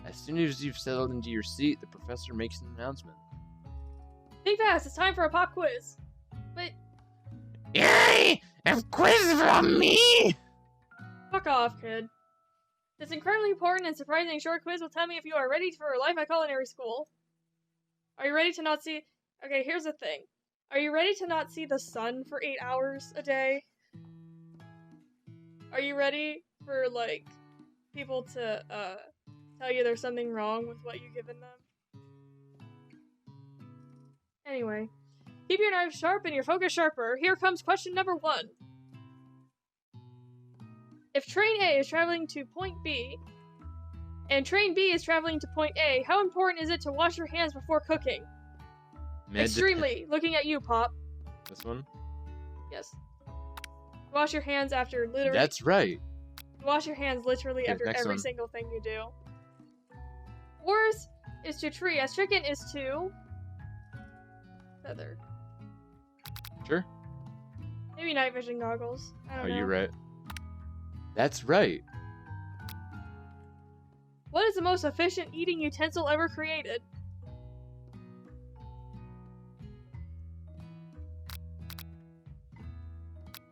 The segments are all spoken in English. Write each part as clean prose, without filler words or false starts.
As soon as you've settled into your seat, the professor makes an announcement. Think fast, it's time for a pop quiz. But... Yay! A quiz from me! Fuck off, kid. This incredibly important and surprising short quiz will tell me if you are ready for life at culinary school. Are you ready to not see... Okay, here's the thing. Are you ready to not see the sun for 8 hours a day? Are you ready for, like, people to, tell you there's something wrong with what you've given them? Anyway. Keep your knife sharp and your focus sharper. Here comes question number 1. If train A is traveling to point B, and train B is traveling to point A, how important is it to wash your hands before cooking? Extremely. Looking at you, Pop. This one? Yes. Wash your hands after literally... That's right. Wash your hands literally after every one. single thing you do. Horse is to tree, as chicken is to... feather. Sure. Maybe night vision goggles. I don't know. Are you right? That's right. What is the most efficient eating utensil ever created?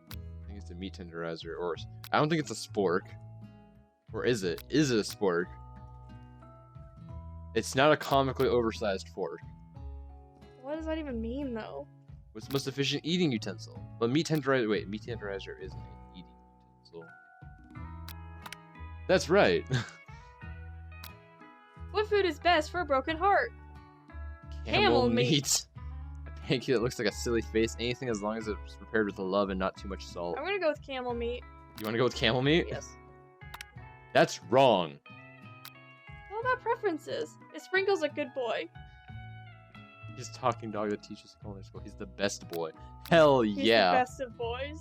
I think it's a meat tenderizer, or I don't think it's a spork. Or is it? Is it a spork? It's not a comically oversized fork. What does that even mean, though? What's the most efficient eating utensil? But meat tenderizer. Wait, meat tenderizer isn't an eating utensil. That's right. What food is best for a broken heart? Camel meat. A pancake that looks like a silly face. Anything as long as it's prepared with love and not too much salt. I'm gonna go with camel meat. You want to go with camel meat? Yes. That's wrong. All about preferences. Is Sprinkles a good boy? He's a talking dog that teaches culinary school. He's the best boy. Hell He's yeah. the best of boys.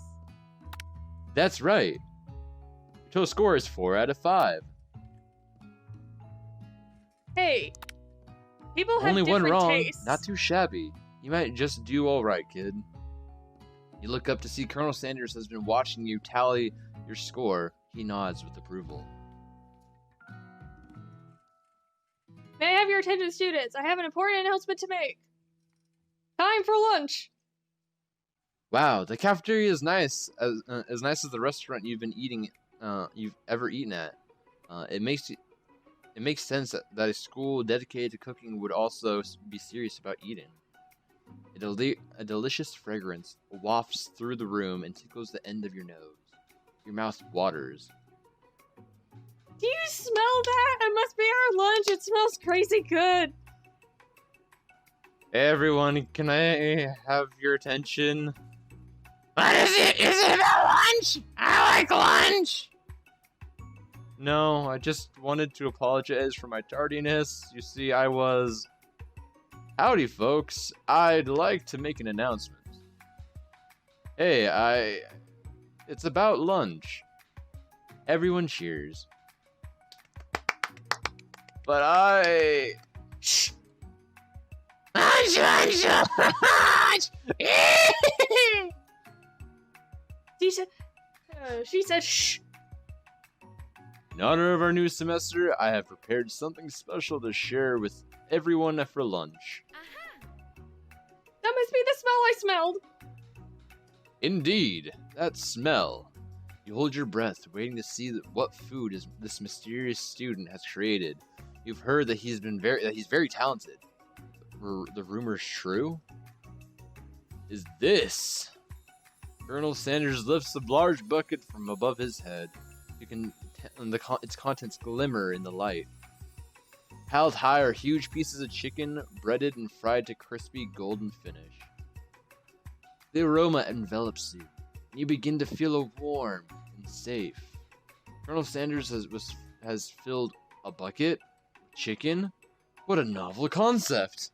That's right. Your total score is 4 out of 5. Hey, people have Only one different wrong. tastes. Not too shabby. You might just do all right, kid. You look up to see Colonel Sanders has been watching you tally your score. He nods with approval. May I have your attention, students? I have an important announcement to make. Time for lunch. Wow, the cafeteria is nice as the restaurant you've been eating, you've ever eaten at. It makes sense that a school dedicated to cooking would also be serious about eating. A delicious fragrance wafts through the room and tickles the end of your nose. Your mouth waters. Do you smell that? It must be our lunch. It smells crazy good. Hey everyone, can I have your attention? What is it? Is it about lunch? I like lunch! No, I just wanted to apologize for my tardiness. You see, I was... Howdy, folks. I'd like to make an announcement. Hey, It's about lunch. Everyone cheers. But Shh! Lunch! She said shh. In honor of our new semester, I have prepared something special to share with everyone for lunch. That must be the smell I smelled. Indeed, that smell. You hold your breath, waiting to see what food this mysterious student has created. You've heard that he's very talented. Were the rumors true? Is this? Colonel Sanders lifts a large bucket from above his head. Its contents glimmer in the light. Piled high are huge pieces of chicken, breaded and fried to crispy golden finish. The aroma envelops you, and you begin to feel warm and safe. Colonel Sanders has filled a bucket with chicken. What a novel concept!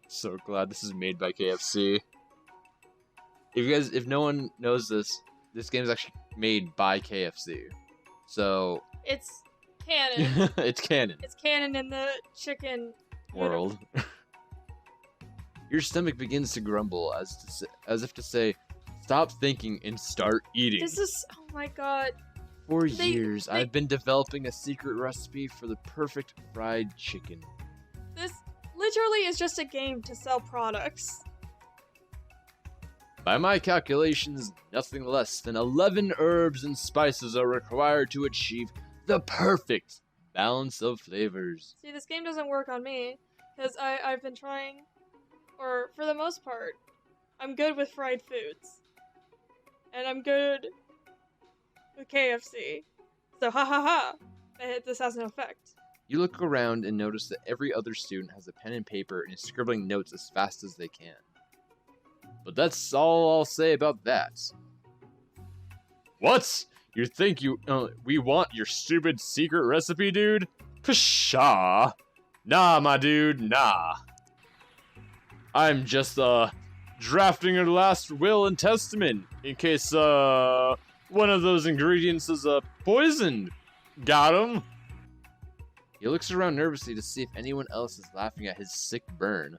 So glad this is made by KFC. If no one knows this game is actually made by KFC. So It's canon. it's canon. It's canon in the chicken World. Your stomach begins to grumble as if to say, stop thinking and start eating. This is, oh my god. For years, I've been developing a secret recipe for the perfect fried chicken. This literally is just a game to sell products. By my calculations, nothing less than 11 herbs and spices are required to achieve the perfect balance of flavors. See, this game doesn't work on me, because I've been trying, or for the most part, I'm good with fried foods. And I'm good with KFC. So ha ha ha, this has no effect. You look around and notice that every other student has a pen and paper and is scribbling notes as fast as they can. But that's all I'll say about that. What? You think we want your stupid secret recipe, dude? Pshaw. Nah, my dude, nah. I'm just, drafting your last will and testament in case, one of those ingredients is, poisoned. Got him? He looks around nervously to see if anyone else is laughing at his sick burn.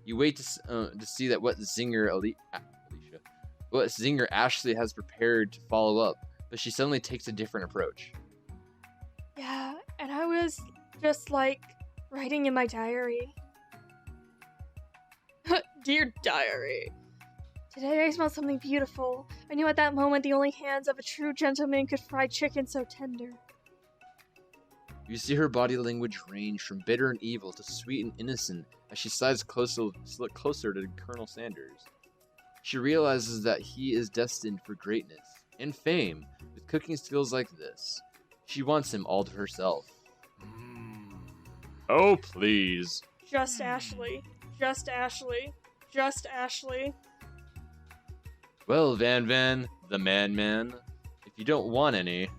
You wait to see that what zinger Ashley has prepared to follow up, but she suddenly takes a different approach. Yeah, and I was just like writing in my diary. Dear diary. Today I smelled something beautiful. I knew at that moment the only hands of a true gentleman could fry chicken so tender. You see her body language range from bitter and evil to sweet and innocent as she slides closer to Colonel Sanders. She realizes that he is destined for greatness and fame with cooking skills like this. She wants him all to herself. Oh, please. Just Ashley. Just Ashley. Just Ashley. Well, Van, the man, if you don't want any...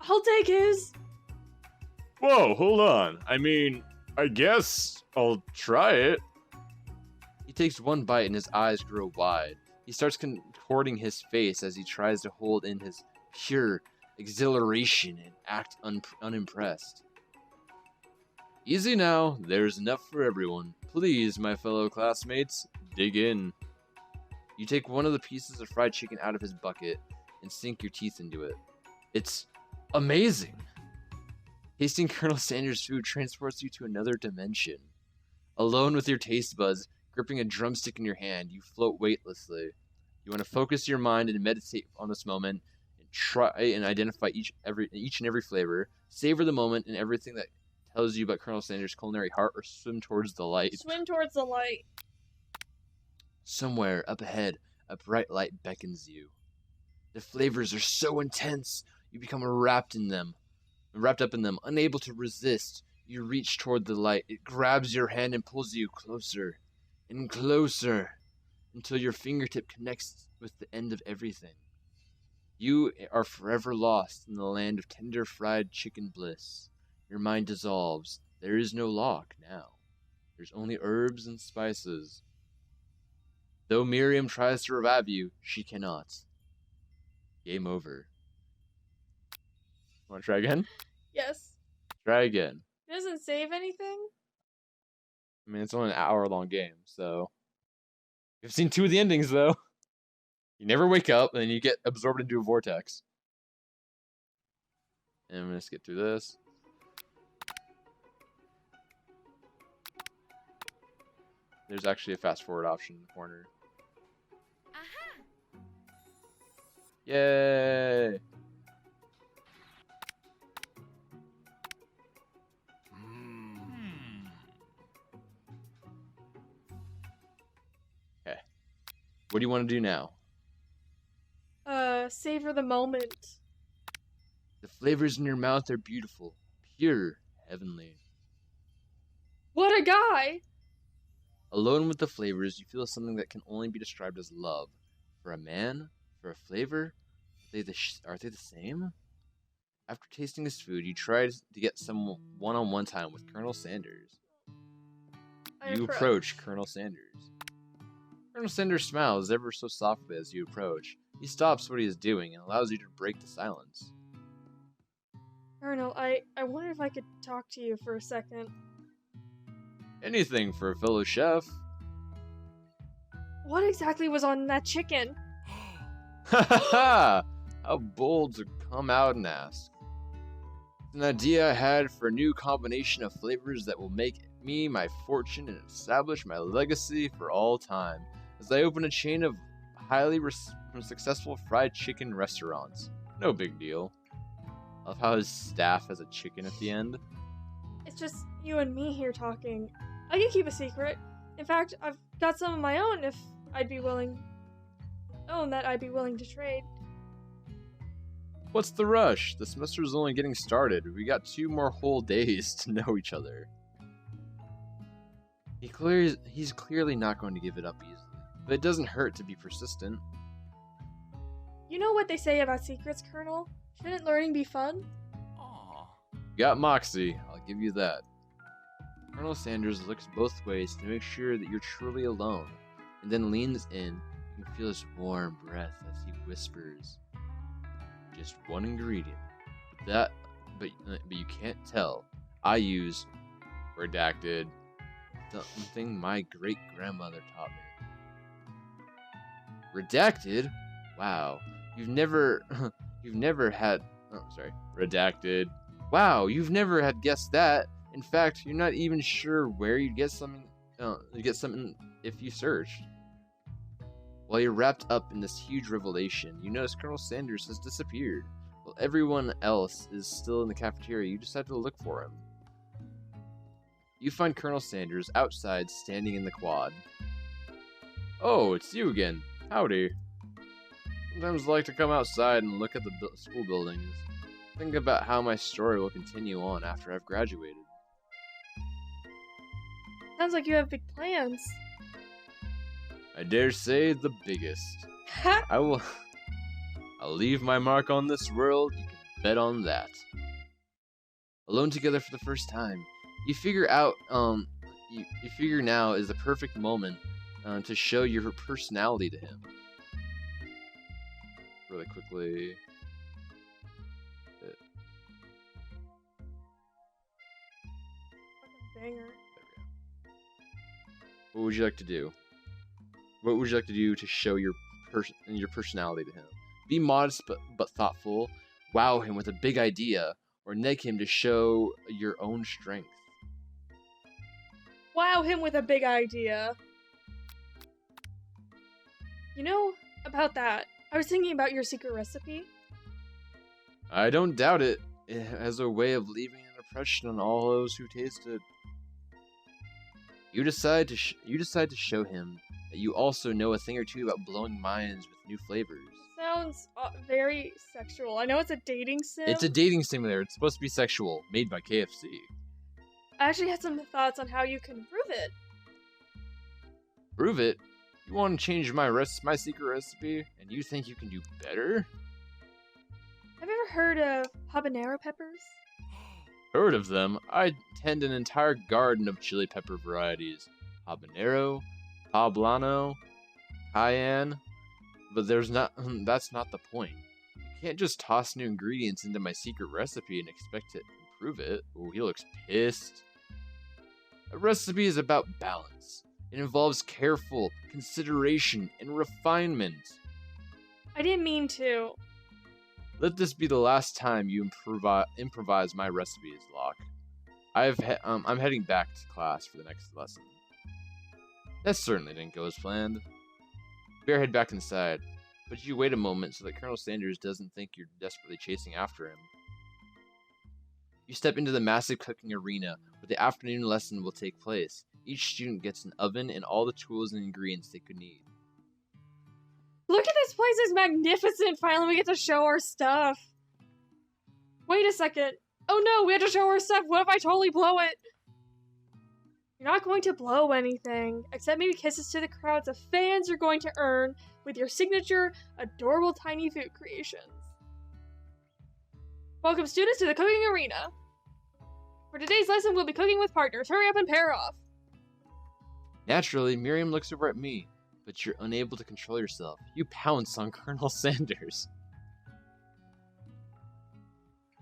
I'll take his! Whoa, hold on. I mean, I guess I'll try it. He takes one bite and his eyes grow wide. He starts contorting his face as he tries to hold in his pure exhilaration and act unimpressed. Easy now, there's enough for everyone. Please, my fellow classmates, dig in. You take one of the pieces of fried chicken out of his bucket and sink your teeth into it. It's amazing! Tasting Colonel Sanders' food transports you to another dimension. Alone with your taste buds, gripping a drumstick in your hand, you float weightlessly. You want to focus your mind and meditate on this moment, and try and identify each and every flavor, savor the moment and everything that tells you about Colonel Sanders' culinary heart, or swim towards the light. Swim towards the light. Somewhere up ahead, a bright light beckons you. The flavors are so intense, you become wrapped up in them, unable to resist. You reach toward the light. It grabs your hand and pulls you closer and closer until your fingertip connects with the end of everything. You are forever lost in the land of tender fried chicken bliss. Your mind dissolves. There is no lock now. There's only herbs and spices. Though Miriam tries to revive you, she cannot. Game over. Want to try again? Yes. Try again. It doesn't save anything? I mean, it's only an hour-long game, so... You've seen 2 of the endings, though. You never wake up, and then you get absorbed into a vortex. And I'm going to skip through this. There's actually a fast-forward option in the corner. Aha! Yay! Okay. What do you want to do now? Savor the moment. The flavors in your mouth are beautiful, pure, heavenly. What a guy! Alone with the flavors, you feel something that can only be described as love. For a man, for a flavor, are they the same? After tasting this food, you try to get some one-on-one time with Colonel Sanders. You approach Colonel Sanders. Colonel Sanders smiles ever so softly as you approach. He stops what he is doing and allows you to break the silence. Colonel, I wonder if I could talk to you for a second. Anything for a fellow chef. What exactly was on that chicken? Ha ha ha! How bold to come out and ask. It's an idea I had for a new combination of flavors that will make me my fortune and establish my legacy for all time as I open a chain of highly successful fried chicken restaurants. No big deal. I love how his staff has a chicken at the end. It's just you and me here talking. I can keep a secret. In fact, I've got some of my own if I'd be willing. I'd be willing to trade. What's the rush? The semester's only getting started. We got 2 more whole days to know each other. He's clearly not going to give it up easily, but it doesn't hurt to be persistent. You know what they say about secrets, Colonel? Shouldn't learning be fun? Aww. You got moxie, I'll give you that. Colonel Sanders looks both ways to make sure that you're truly alone, and then leans in. You can feel his warm breath as he whispers. Just one ingredient, but you can't tell. I use redacted, something my great-grandmother taught me. Redacted? Wow, you've never had. Redacted. Wow, you've never had guessed that. In fact, you're not even sure where you'd get something. If you searched. While you're wrapped up in this huge revelation, you notice Colonel Sanders has disappeared. While everyone else is still in the cafeteria, you decide to look for him. You find Colonel Sanders outside, standing in the quad. Oh, it's you again. Howdy. Sometimes I like to come outside and look at the school buildings. Think about how my story will continue on after I've graduated. Sounds like you have big plans. I dare say the biggest. I'll leave my mark on this world, you can bet on that. Alone together for the first time, you figure out, you figure now is the perfect moment to show your personality to him. Really quickly. Banger. There we go. What would you like to do? What would you like to do to show your personality to him? Be modest but thoughtful. Wow him with a big idea, or neg him to show your own strength. Wow him with a big idea. You know, about that, I was thinking about your secret recipe. I don't doubt it. It has a way of leaving an impression on all those who taste it. You decide to show him that you also know a thing or two about blowing minds with new flavors. Sounds very sexual. I know it's a dating sim. It's a dating simulator. It's supposed to be sexual, made by KFC. I actually had some thoughts on how you can improve it. Prove it? You want to change my secret recipe, and you think you can do better? Have you ever heard of habanero peppers? Heard of them? I tend an entire garden of chili pepper varieties. Habanero, poblano, cayenne. But that's not the point. You can't just toss new ingredients into my secret recipe and expect to improve it. Oh, he looks pissed. A recipe is about balance. It involves careful consideration and refinement. I didn't mean to. Let this be the last time you improvise my recipes, Locke. I'm heading back to class for the next lesson. That certainly didn't go as planned. Bear head back inside, but you wait a moment so that Colonel Sanders doesn't think you're desperately chasing after him. You step into the massive cooking arena where the afternoon lesson will take place. Each student gets an oven and all the tools and ingredients they could need. Look at this place, it's magnificent! Finally we get to show our stuff. Wait a second. Oh no, we have to show our stuff. What if I totally blow it? You're not going to blow anything, except maybe kisses to the crowds of fans you're going to earn with your signature, adorable tiny food creations. Welcome students to the cooking arena. For today's lesson, we'll be cooking with partners. Hurry up and pair off. Naturally, Miriam looks over at me, but you're unable to control yourself. You pounce on Colonel Sanders.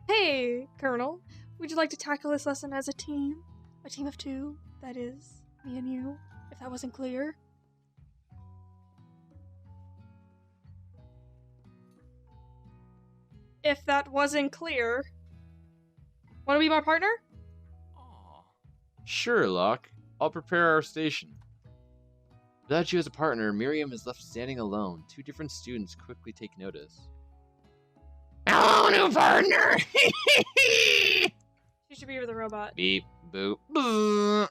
Hey, Colonel. Would you like to tackle this lesson as a team? A team of 2, that is, me and you, if that wasn't clear. If that wasn't clear. Want to be my partner? Sure, Locke. I'll prepare our station. Without you as a partner, Miriam is left standing alone. Two different students quickly take notice. Hello, new partner! She should be with a robot. Beep, boop, boop.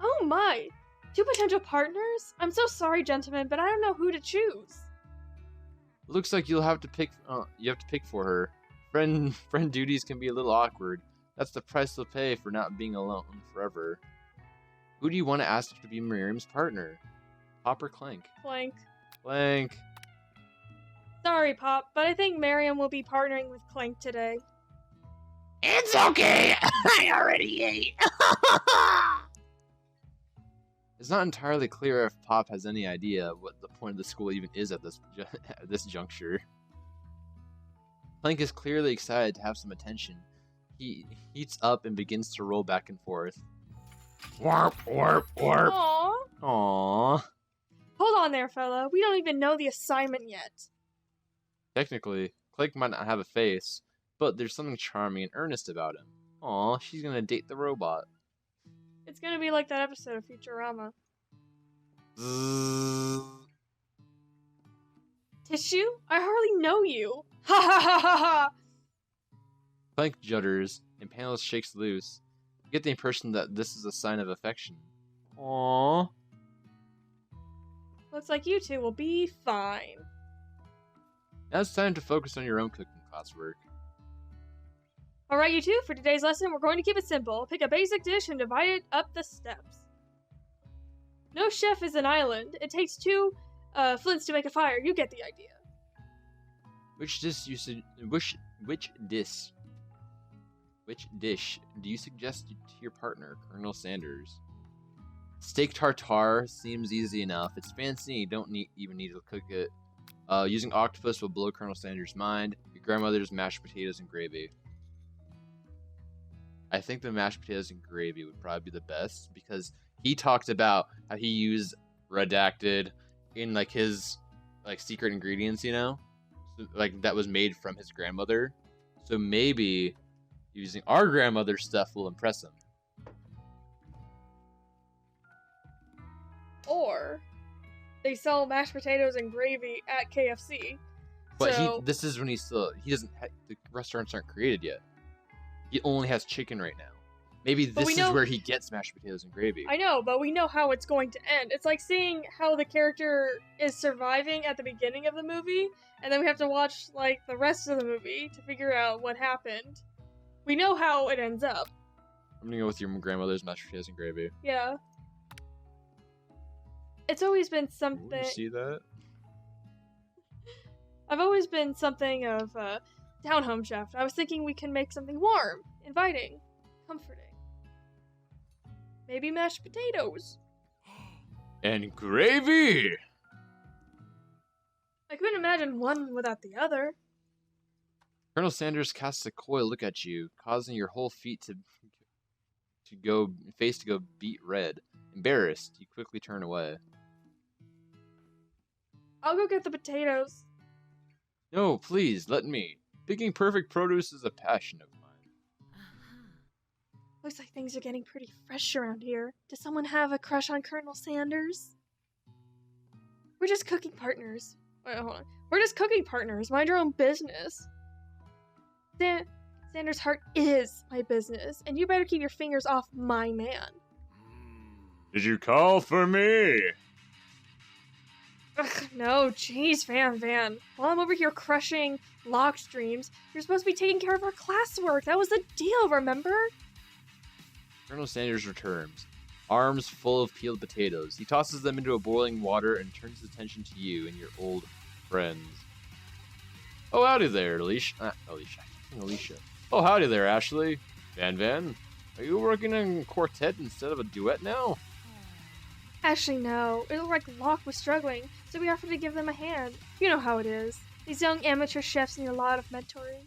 Oh my! Two potential partners? I'm so sorry, gentlemen, but I don't know who to choose. Looks like you'll have to pick. You have to pick for her. Friend duties can be a little awkward. That's the price they'll pay for not being alone forever. Who do you want to ask to be Miriam's partner? Pop or Clank? Clank. Clank. Sorry, Pop, but I think Miriam will be partnering with Clank today. It's okay. I already ate. It's not entirely clear if Pop has any idea what the point of the school even is at this juncture. Clank is clearly excited to have some attention. He heats up and begins to roll back and forth. Warp, warp, warp. Aww. Aww. Hold on there, fella. We don't even know the assignment yet. Technically, Clank might not have a face, but there's something charming and earnest about him. Aw, she's gonna date the robot. It's gonna be like that episode of Futurama. Zzz. Tissue? I hardly know you. Ha ha ha ha ha! Clank judders, and Panos shakes loose. You get the impression that this is a sign of affection. Aww. Looks like you two will be fine. Now it's time to focus on your own cooking classwork. Alright, you two, for today's lesson, we're going to keep it simple. Pick a basic dish and divide it up the steps. No chef is an island. It takes two flints to make a fire. You get the idea. Which dish do you suggest to your partner, Colonel Sanders? Steak tartare seems easy enough. It's fancy. You don't even need to cook it. Using octopus will blow Colonel Sanders' mind. Your grandmother's mashed potatoes and gravy. I think the mashed potatoes and gravy would probably be the best because he talked about how he used redacted in like his like secret ingredients, you know, so, like that was made from his grandmother. So maybe using our grandmother's stuff will impress him. Or they sell mashed potatoes and gravy at KFC. But so... this is when he doesn't. The restaurants aren't created yet. He only has chicken right now. Maybe this is where he gets mashed potatoes and gravy. I know, but we know how it's going to end. It's like seeing how the character is surviving at the beginning of the movie, and then we have to watch like the rest of the movie to figure out what happened. We know how it ends up. I'm gonna go with your grandmother's mashed potatoes and gravy. Yeah. It's always been something... Ooh, you see that? I've always been something of a down-home chef. I was thinking we can make something warm, inviting, comforting. Maybe mashed potatoes. And gravy! I couldn't imagine one without the other. Colonel Sanders casts a coy look at you, causing your whole face to go beet red. Embarrassed, you quickly turn away. I'll go get the potatoes. No, please, let me. Picking perfect produce is a passion of mine. Looks like things are getting pretty fresh around here. Does someone have a crush on Colonel Sanders? We're just cooking partners. Wait, hold on. We're just cooking partners. Mind your own business. Sanders' heart is my business, and you better keep your fingers off my man. Did you call for me? Ugh, no, jeez, Van. While I'm over here crushing Locke's dreams, you're supposed to be taking care of our classwork. That was the deal, remember? Colonel Sanders returns, arms full of peeled potatoes. He tosses them into a boiling water and turns his attention to you and your old friends. Oh, howdy there, Alicia. Oh, howdy there, Ashley. Van. Are you working in a quartet instead of a duet now? Actually, no. It looked like Locke was struggling, so we offered to give them a hand. You know how it is. These young amateur chefs need a lot of mentoring.